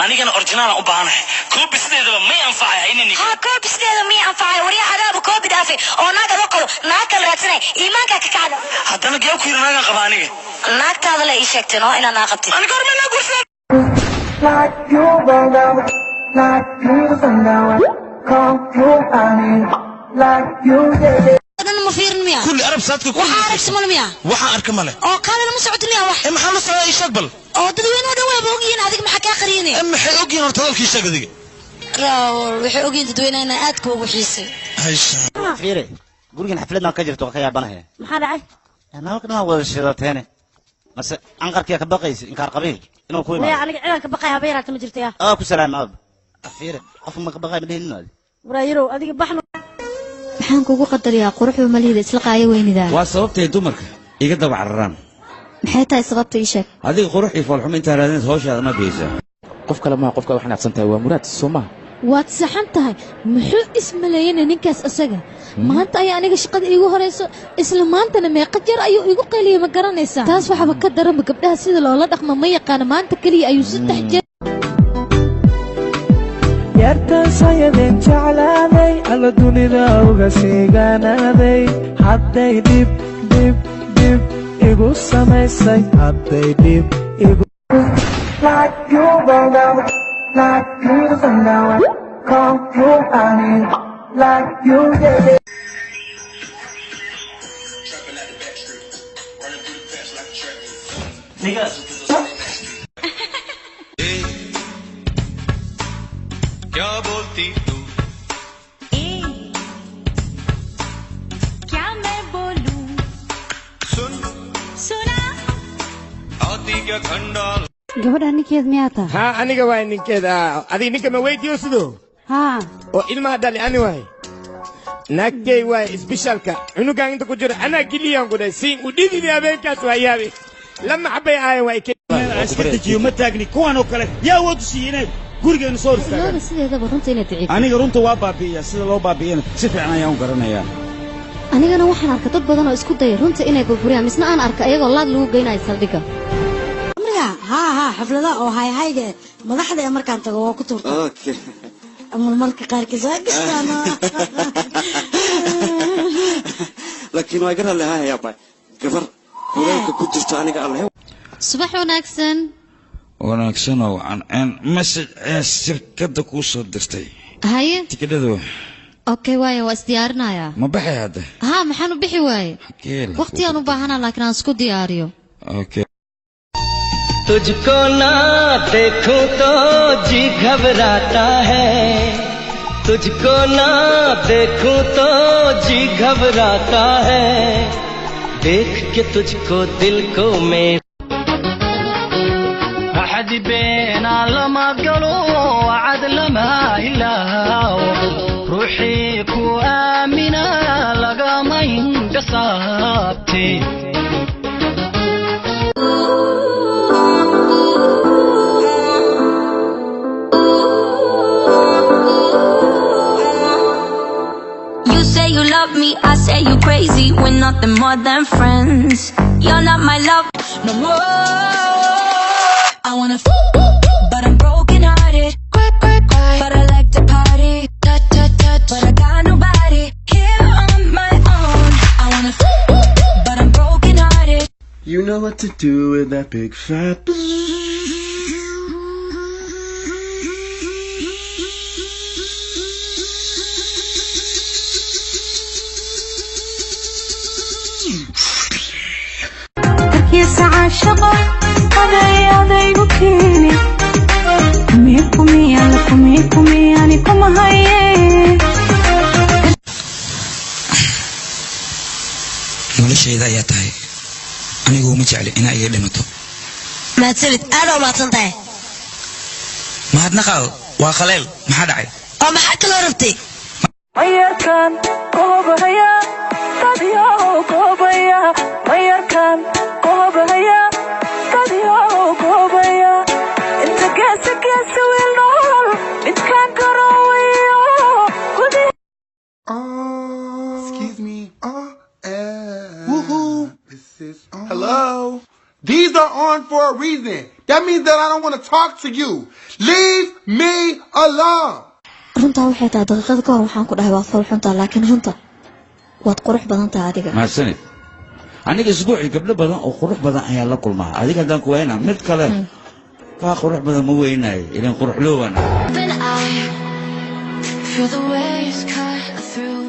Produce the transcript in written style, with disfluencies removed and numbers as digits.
anigana original u baahanahay koobi sideedaba ma anfacay inani ha koobi sideedaba ma anfacay wariya adaaba koobi dhaafay oo naaga la qolo naag kale raadsanay iimaanka ka kacda haddana geel ku yiraaga qaba aniga naagtaada la ii sheegtay noo inaan aqabtay aniga horma la gursan like you now like you now come through like you did أنا ما فيرن مياه كل عرب صادق كل وحارك سمال مياه وحارك ماله أو كان أنا مسعود مياه واحد إما حلو صار يشقبل أو تدوين هذا وين بوجين هذيك ما حكى قريني إما حيوجين ارتضل كي شقد ذي يا وحيوجين تدوين أنا أتكو وحيسي هايش فيري قولين حفلتنا كجرت وخيار بناها ما حدا عاي أنا كنا أول الشيء هنا بس أنقر كيا كبقيس إنكار قبيل إنه كوي ما يعني أنا كبقى هبيرة تمجرتها كسلام أب فيري أفهم كبقي بدين نادي ورايرو هذيك بحنا maxaan kugu qadariyaa quruxda malihida isla qaayo weynida waa sababtay dumarka iga daba cararaan maxay tahay sababta ii sheeg adiga qurux iyo foolxum inta raadinaysa hawshaada ma geysa qof kale ma qofka wax naaqsan tahay waa muraad Soomaa waad saxan tahay muxuu ismaleeyay ninkaas asaga maanta ay aniga shaqada iigu horeyso isla maantana meeqa jeer ayuu igu qeyliyay ma garanaysaa taas waxba ka daran gabdhaha sida loola dhaqmo ma yaqaan maanta kaliya ayuu 3 jeer yartan sayadeen jeclaaday alla dunida uga siigaanaaday hadday dib igu samaysay hadday dib igu like you now come through like you did क्या बोलती तू क्या मैं बोलूं सुन सुना आती क्या खंडाल gabadha ninkeed miyaa tahay ها aniga waay ninkeeda adiga ninka ma weydiyo sidoo haa oo ilmaha dhali ani waay naagtay waay isbishaalka cunugan inta ku jira anaa giliyaan ku dhahay siin u dhididi habeenkaas waa yaabi lama xabay aayan waa iskatajiyo ma taagni kuwan oo kale yaa wad siiyeen gurigeena soo istaagan looda sideedaba runta inay ticiid aniga runta waa baabi'iyaa sida loo baabi'iyana si fiican ayaan u garanayaa anigana waxaan arkay dad badan oo isku dayay runta inay burburiyaan misna aan arkay ayagoo laad lagu geynayo saldhigga ها حفلة أو هاي مدحدة مركان تجوا كتور أوكي أما الملك قارك أنا لكن ما يقرأ لها يا باي كفر ولا كنت تستعني قال له subax wanaagsan wanaagsan oo aan message shirkadda ku soo dirtay haye tikidhadu okay waaye waa isdiyaarinaya ma baxay hadda haa maxaan u bixi waaye waqti aan u baahanaa laakiin aan isku diyaariyo okay तुझको ना देखूं तो जी घबराता है तुझको ना देखूं तो जी घबराता है देख के तुझको दिल को मैं أحد بينا لما قالوا وعد لما إله روحي كو آمنا لقى ما ينقصابتي You love me, I say you crazy. We're nothing more than friends. You're not my love no more. I wanna but I'm broken hearted. But I like to party. But I got nobody here on my own. I wanna but I'm broken hearted. you know what to do with that big fat عاشقة هذا يبكيني كمي يعني كم هاي noloshayda ayaa tahay anigu uma jecli inaa iga dhimato maadsanid aad oo maadsan tahay mahadnaqaal waa qaleel maxaa dhacay oo maxaa kaloo rabtay mayarkan qoobaya tadiyo qoobaya mayarkan qoobaya tadiyo qoobaya inta geesa wiilnool midkaan garoowayo excuse me woohoo this is hello these are on for a reason That means that I don't want to talk to you. Leave me alone. runtaa waxay tahay daqiiqada ka hor waxaan ku dhahay waa fool xuntaa laakiin runta waad qurux badan tahay adiga mahadsanid aniga isbuucii gabdho badan oo qurux badan ayaa la kulmaa adiga haddaan ku waynaa mid kale kaa qurux badan ma weynaayo ilan qurux loowana Feel the waves cut through